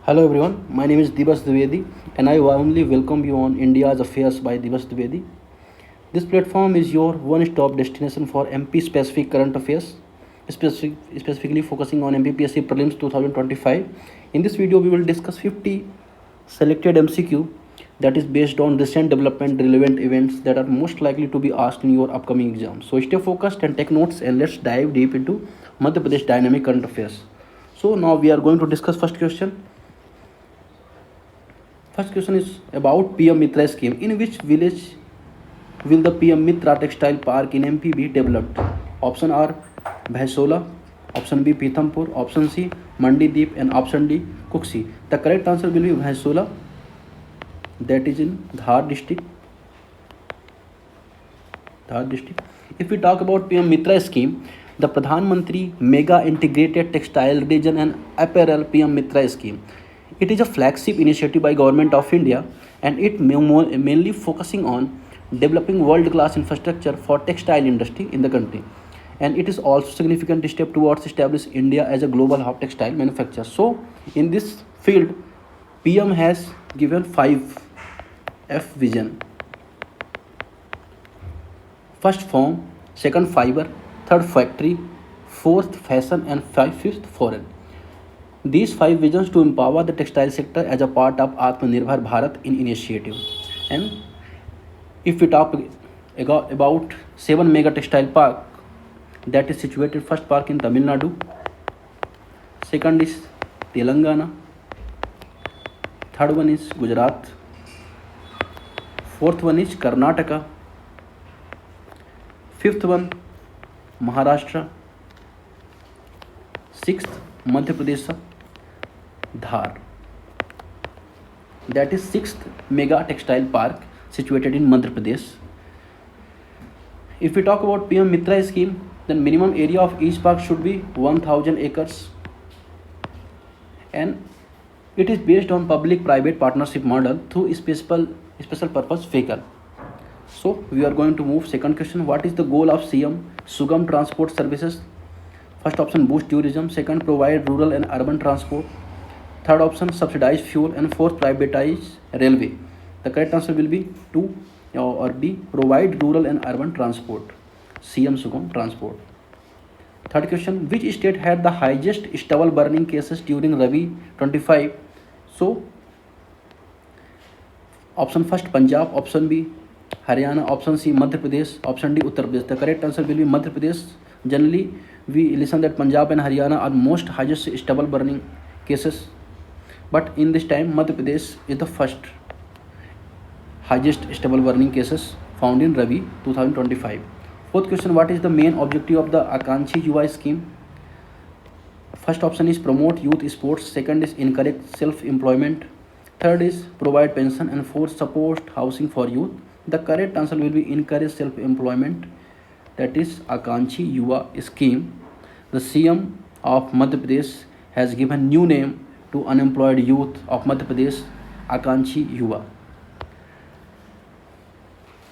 Hello everyone, my name is Dibas Dwivedi and I warmly welcome you on India's Affairs by Dibas Dwivedi. This platform is your one-stop destination for MP-specific current affairs, specifically focusing on MPPSC Prelims 2025. In this video, we will discuss 50 selected MCQ that is based on recent development relevant events that are most likely to be asked in your upcoming exam. So stay focused and take notes and let's dive deep into Madhya Pradesh dynamic current affairs. So now we are going to discuss first question. First question is about PM Mitra scheme. In which village will the PM Mitra Textile Park in MP be developed? Option R, Bhaisola. Option B, Pithampur. Option C, Mandideep. And option D, Kuksi. The correct answer will be Bhaisola. That is in Dhar district. If we talk about PM Mitra scheme, the Pradhan Mantri Mega Integrated Textile Region and Apparel PM Mitra scheme. It is a flagship initiative by Government of India and it mainly focusing on developing world-class infrastructure for textile industry in the country. And it is also a significant step towards establishing India as a global hub textile manufacturer. So in this field, PM has given 5 F vision. First form, second fiber, third factory, fourth fashion and fifth foreign. These 5 visions to empower the textile sector as a part of Atmanirbhar Bharat initiative. And if we talk about 7 mega textile park, that is situated first park in Tamil Nadu, second is Telangana, third one is Gujarat, fourth one is Karnataka, fifth one Maharashtra, sixth Madhya Pradesh, Dhar. That is 6th mega textile park situated in Madhya Pradesh. If we talk about PM Mitra scheme, then minimum area of each park should be 1000 acres and it is based on public-private partnership model through special purpose vehicle. So we are going to move second question. What is the goal of CM Sugam Transport Services? First option, boost tourism. Second, provide rural and urban transport. Third option, subsidize fuel. And fourth, privatize railway. The correct answer will be 2 or B, provide rural and urban transport. CM Sugam Transport. Third question, which state had the highest stubble burning cases during Rabi 25? So option first, Punjab. Option B, Haryana. Option C, Madhya Pradesh. Option D, Uttar Pradesh. The correct answer will be Madhya Pradesh. Generally, we listen that Punjab and Haryana are most highest stubble burning cases. But in this time, Madhya Pradesh is the first highest stubble burning cases found in Rabi 2025. Fourth question, what is the main objective of the Akanchi Yuva scheme? First option is promote youth sports. Second is encourage self-employment. Third is provide pension. And fourth, support housing for youth. The correct answer will be encourage self-employment. That is Akanchi Yuva scheme. The CM of Madhya Pradesh has given new name to unemployed youth of Madhya Pradesh, Akanchi Yuva.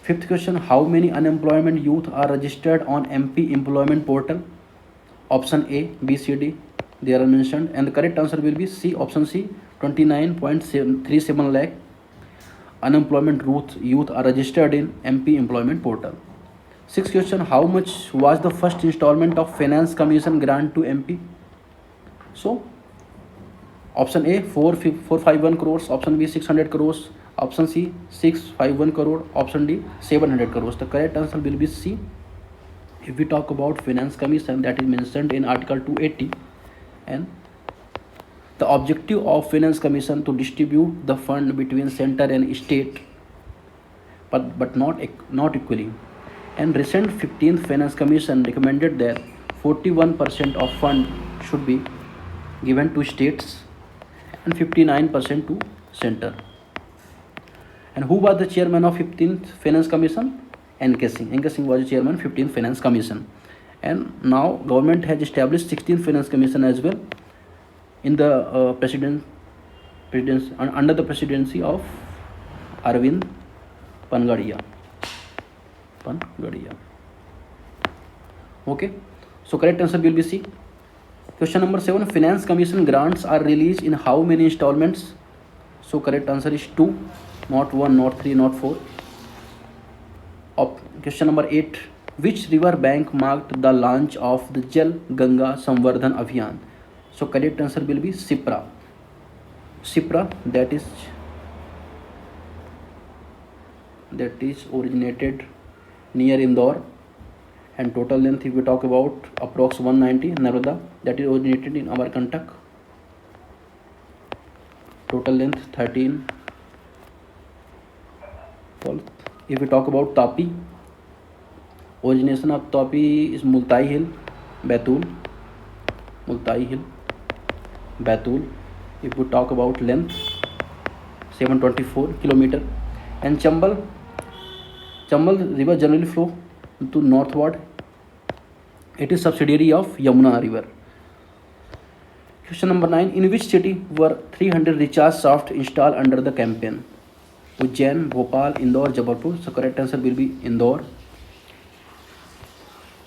Fifth question, how many unemployment youth are registered on MP employment portal? Option A, B, C, D, they are mentioned and the correct answer will be C, option C, 29.37 lakh unemployment youth are registered in MP employment portal. Sixth question, how much was the first installment of Finance Commission grant to MP? So option A, 451 crores, option B, 600 crores, option C, 651 crore, option D, 700 crores. The correct answer will be C. If we talk about Finance Commission, that is mentioned in Article 280, and the objective of Finance Commission to distribute the fund between center and state, but not equally. And recent 15th Finance Commission recommended that 41% of fund should be given to states and 59% to center. And who was the chairman of 15th Finance Commission? N.K. Singh. N.K. Singh was the chairman of 15th Finance Commission. And now government has established 16th Finance Commission as well in the under the presidency of Arvind Pangadia. Okay, So correct answer will be C. Question number 7, Finance Commission grants are released in how many installments? So correct answer is 2, not 1, not 3, not 4. Question number 8, which river bank marked the launch of the Jal Ganga Samvardhan Abhiyan? So correct answer will be Sipra. Sipra, that is originated near Indore, and total length, if we talk about, approx 190. Narmada, that is originated in Amarkantak, total length 13. If we talk about Tapi, origination of Tapi is Multai Hill, Batul. If we talk about length, 724 kilometer. And Chambal river generally flow to northward. It is subsidiary of Yamuna river. Question number 9, in which city were 300 recharge shaft installed under the campaign? Ujjain, Bhopal, Indore, Jabalpur. So correct answer will be Indore.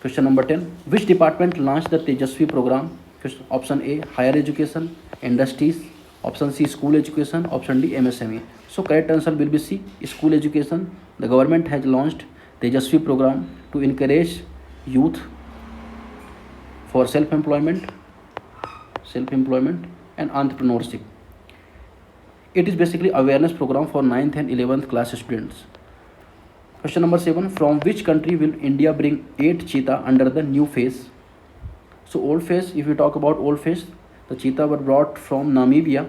Question number 10, which department launched the Tejasvi program? Option A, higher education, industries. Option C, school education. Option D, MSME. So correct answer will be C, school education. The government has launched Tejasvi program to encourage youth for self-employment and entrepreneurship. It is basically awareness program for 9th and 11th class students. Question number 7, from which country will India bring 8 cheetah under the new phase? So old phase, if you talk about old phase, the cheetah were brought from Namibia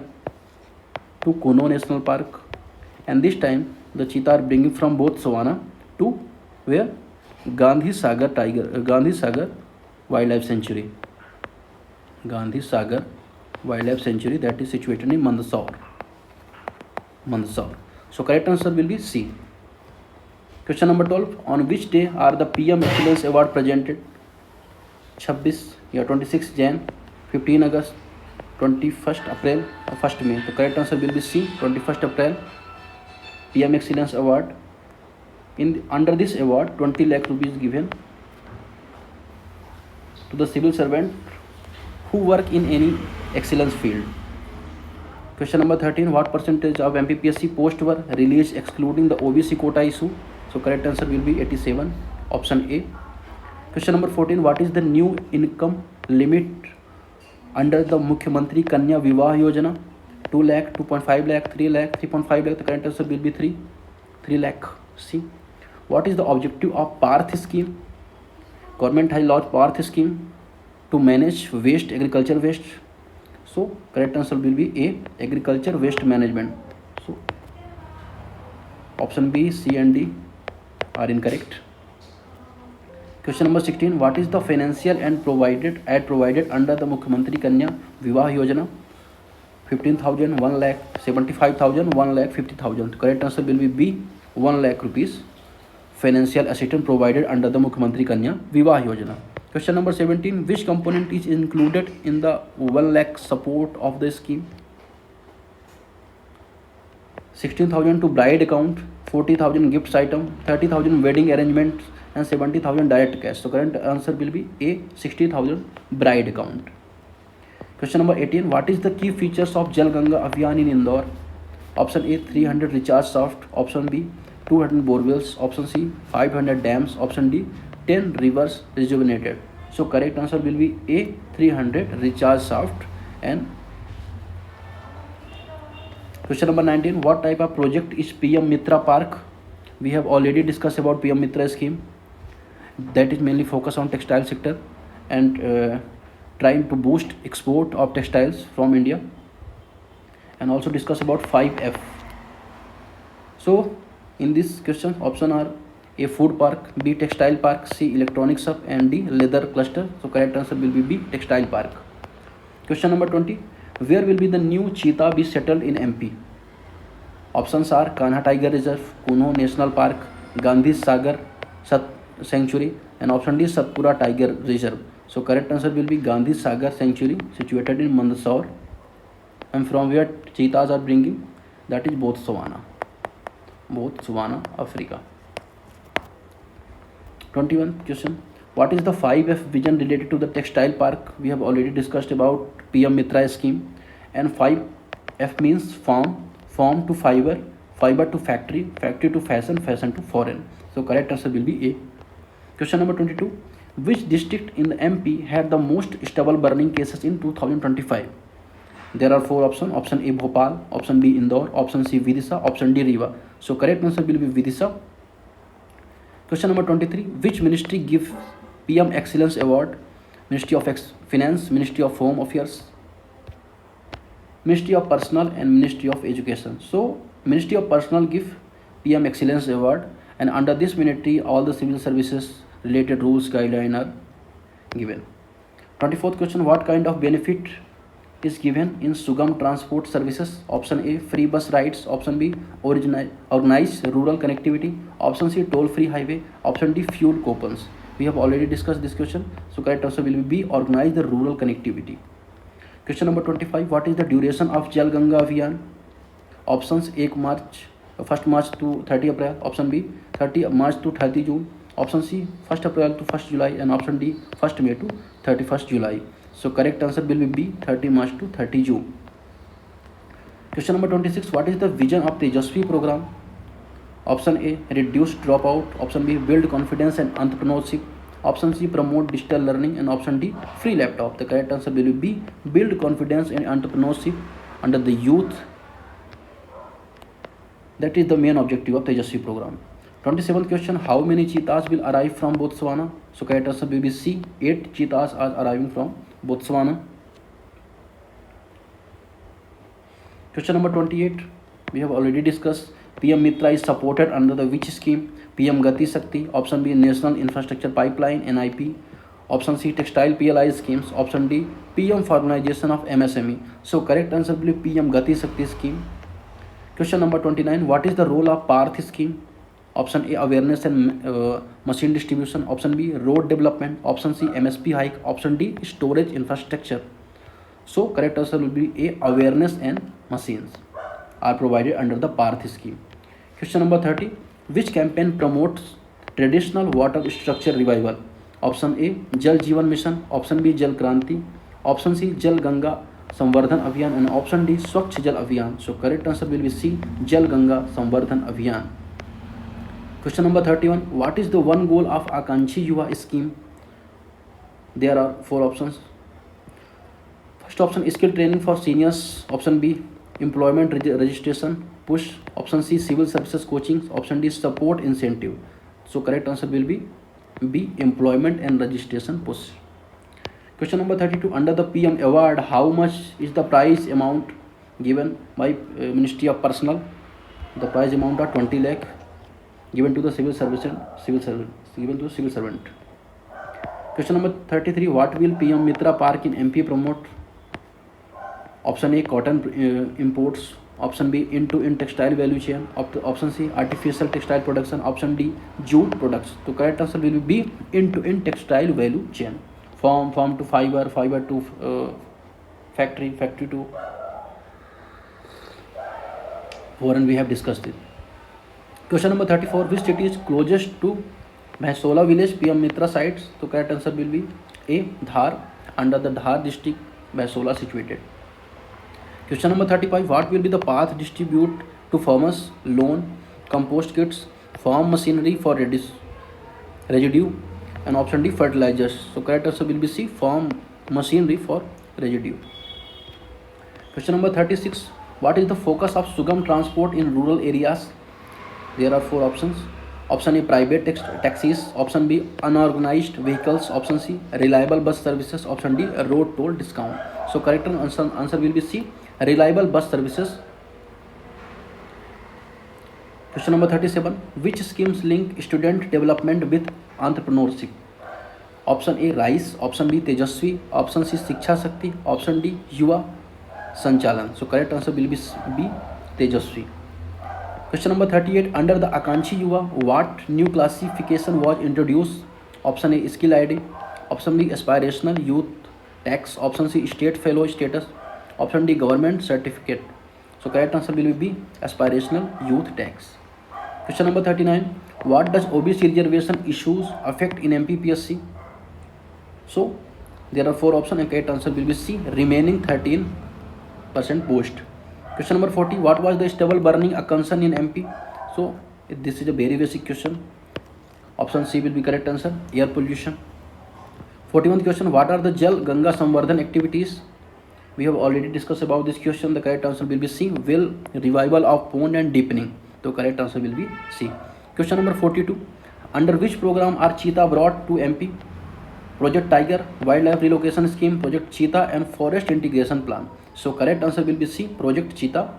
to Kuno National Park, and this time the cheetah are bringing from Botswana to where? Gandhi Sagar Wildlife Sanctuary. Gandhi Sagar Wildlife Sanctuary, that is situated in Mandsaur. So correct answer will be C. Question number 12, on which day are the PM Excellence Award presented? 26 Jan, 15 August, 21st April or 1st May. The correct answer will be C, 21st April. PM Excellence Award. Under this award, 20 lakh rupees given to the civil servant who work in any excellence field. Question number 13, what percentage of MPPSC posts were released excluding the OBC quota issue? So correct answer will be 87, option A. Question number 14, what is the new income limit under the Mukhyamantri Kanya Vivah Yojana? 2 lakh, 2.5 lakh, 3 lakh, 3.5 lakh. The correct answer will be 3 lakh. C. What is the objective of Parth scheme? Government has launched Parth scheme to manage waste, agriculture waste. So correct answer will be A, agriculture waste management. So option B, C and D are incorrect. Question number 16, what is the financial aid provided under the Mukhyamantri Kanya Vivah Yojana? 15,000, 1 lakh, 75,000, 1 lakh, 50,000. Correct answer will be B, 1 lakh rupees financial assistance provided under the Mukhyamantri Kanya Vivah Yojana. Question number 17, which component is included in the 1 lakh support of the scheme? 16,000 to bride account, 40,000 gifts item, 30,000 wedding arrangements, and 70,000 direct cash. So current answer will be A, 60,000 bride account. Question number 18, what is the key features of Jal Ganga Abhiyan in Indore? Option A, 300 recharge shaft. Option B, 200 borewells. Option C, 500 dams. Option D, 10 rivers rejuvenated. So correct answer will be A, 300 recharge shaft. And question number 19, what type of project is PM Mitra Park? We have already discussed about PM Mitra scheme. That is mainly focused on textile sector and trying to boost export of textiles from India, and also discuss about 5F. So in this question, option are A, food park, B, textile park, C, electronics hub, and D, leather cluster. So correct answer will be B, textile park. Question number 20, where will be the new cheetah be settled in MP? Options are Kanha Tiger Reserve, Kuno National Park, Gandhi Sagar Sanctuary, and option D, Satpura Tiger Reserve. So correct answer will be Gandhi Sagar Sanctuary, situated in Mandsaur, and from where cheetahs are bringing, that is Botswana, Africa. 21 question, What is the 5F vision related to the textile park? We have already discussed about PM Mitra scheme. And 5F means farm to fiber, fiber to factory, factory to fashion, fashion to foreign. So correct answer will be A. Question number 22. Which district in the MP had the most stubble burning cases in 2025? There are four options. Option A Bhopal, option B Indore, option C Vidisha, option D Rewa. So correct answer will be Vidisha. Question number 23. Which ministry gives PM Excellence Award? Ministry of Finance, Ministry of Home Affairs, Ministry of Personnel, and Ministry of Education. So Ministry of Personnel give PM Excellence Award, and under this ministry all the civil services related rules guidelines are given. 24th question. What kind of benefit is given in Sugam transport services? Option A free bus rides, option B organized rural connectivity, option C toll free highway, option D fuel coupons. We have already discussed this question, so correct answer will be organize the rural connectivity. Question number 25. What is the duration of Jal Ganga Abhiyan? Options A March 1st March to 30 April, option B 30 March to 30 June, option C 1st April to 1st July, and option D 1st May to 31st July. So correct answer will be B 30 March to 30 June. Question number 26. What is the vision of Tejasvi program? Option A reduce dropout, option B build confidence and entrepreneurship, option C promote digital learning, and option D free laptop. The correct answer will be B build confidence and entrepreneurship under the youth. That is the main objective of Tejasvi program. 27th question. How many cheetahs will arrive from Botswana? So correct answer will be C 8 cheetahs are arriving from Botswana. Question number 28. We have already discussed. PM Mitra is supported under the which scheme? PM Gati Shakti, option B National Infrastructure Pipeline NIP, option C Textile PLI schemes, option D PM Formalization of MSME. So correct answer will be PM Gati Shakti scheme. Question number 29. What is the role of Parth scheme? Option A awareness and machine distribution, option B road development, option C MSP hike, option D storage infrastructure. So correct answer will be A awareness and machines are provided under the Parth scheme. Question number 30. Which campaign promotes traditional water structure revival? Option A Jal Jeevan Mission, option B Jal Kranti, option C Jal Ganga Samvardhan Abhiyan, and option D Swachh Jal Abhiyan. So correct answer will be C Jal Ganga Samvardhan Abhiyan. Question number 31. What is the one goal of Akanshi Yuva scheme? There are four options. First option skill training for seniors, option B employment registration push, option C civil services coaching, option D support incentive. So correct answer will be B employment and registration push. Question number 32. Under the PM award, how much is the prize amount given by Ministry of Personnel? The prize amount are 20 lakh given to the civil servant. Question number 33. What will PM Mitra Park in MP promote? Option A cotton imports, option B in textile value chain, option C artificial textile production, option D jute products. So correct answer will be B in textile value chain, farm to fiber, fiber to factory, factory to foreign. We have discussed it. Question number 34. Which city is closest to Bhaisola village PM Mitra sites? So correct answer will be A Dhar. Under the Dhar district Bhaisola situated. Question number 35. What will be the path distribute to farmers? Loan, compost kits, farm machinery for residue, and option D fertilizers. So correct answer will be C farm machinery for residue. Question number 36. What is the focus of Sugam transport in rural areas? There are four options. Option A private taxis, option B unorganized vehicles, option C reliable bus services, option D road toll discount. So correct answer will be C reliable bus services. Question number 37. Which schemes link student development with entrepreneurship? Option A RISE, option B Tejasvi, option C Shiksha Shakti, option D Yuva Sanchalan. So correct answer will be B Tejasvi. Question number 38. Under the Akanshi Yuva, what new classification was introduced? Option A skill ID, option B aspirational youth tax, option C state fellow status, option D government certificate. So correct answer will be B aspirational youth tax. Question number 39. What does OBC reservation issues affect in MPPSC? So there are 4 options and correct answer will be C, remaining 13% post. Question number 40, what was the stubble burning a concern in MP? So this is a very basic question. Option C will be correct answer, air pollution. 41th question, what are the Jal Ganga Samvardhan activities? We have already discussed about this question. The correct answer will be C, will revival of pond and deepening. So correct answer will be C. Question number 42, under which program are cheetah brought to MP? Project Tiger, Wildlife Relocation Scheme, Project Cheetah and Forest Integration Plan. So correct answer will be C, Project Cheetah.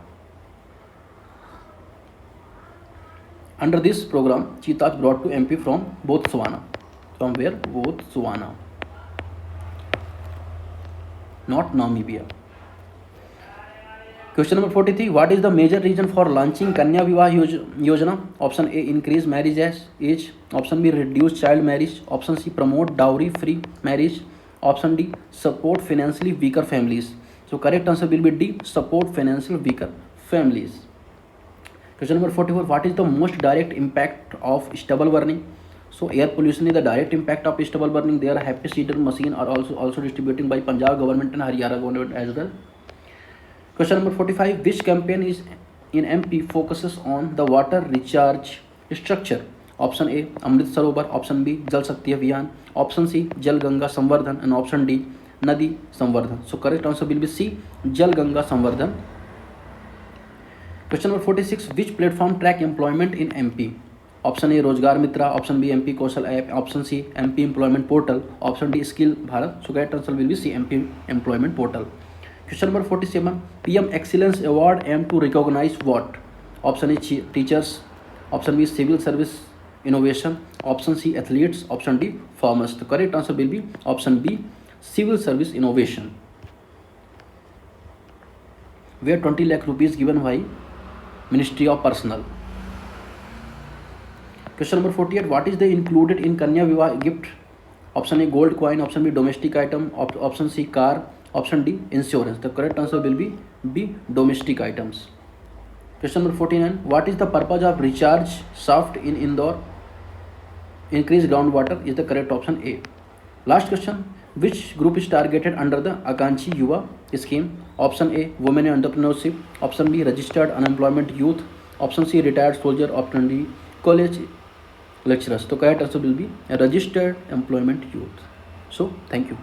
Under this program, cheetahs brought to MP from Botswana. From where? Botswana, not Namibia. Question number 43, what is the major reason for launching Kanya Vivah Yojana? Option A, increase marriage age. Option B, reduce child marriage. Option C, promote dowry free marriage. Option D, support financially weaker families. So correct answer will be D, support financially weaker families. Question number 44, what is the most direct impact of stubble burning? So air pollution is the direct impact of stubble burning. Their happy seeder machine are also distributing by Punjab government and Haryana government as well. Question number 45, which campaign is in MP focuses on the water recharge structure? Option A, Amrit Sarovar. Option B, Jal Shakti Abhiyan. Option C, Jal Ganga Samvardhan. And option D, Nadi Samvardhan. So correct answer will be C, Jal Ganga Samvardhan. Question number 46, which platform track employment in MP? Option A, Rozgar Mitra. Option B, MP Kaushal app. Option C, MP employment portal. Option D, Skill Bharat. So correct answer will be C, MP employment portal. Question number 47, PM Excellence Award aim to recognize what? Option A, teachers. Option B, civil service innovation. Option C, athletes. Option D, farmers. The correct answer will be option B, civil service innovation, where 20 lakh rupees given by Ministry of Personnel. Question number 48, what is the included in Kanya Vivah gift? Option A, gold coin. Option B, domestic item. Option C, car. Option D, insurance. The correct answer will be B, domestic items. Question number 49, what is the purpose of recharge shaft in Indore? Increase groundwater is the correct option A. Last question, which group is targeted under the Akanchi Yuva scheme? Option A, women in entrepreneurship. Option B, registered unemployment youth. Option C, retired soldier. Option D, college lecturers. The correct answer will be registered employment youth. So thank you.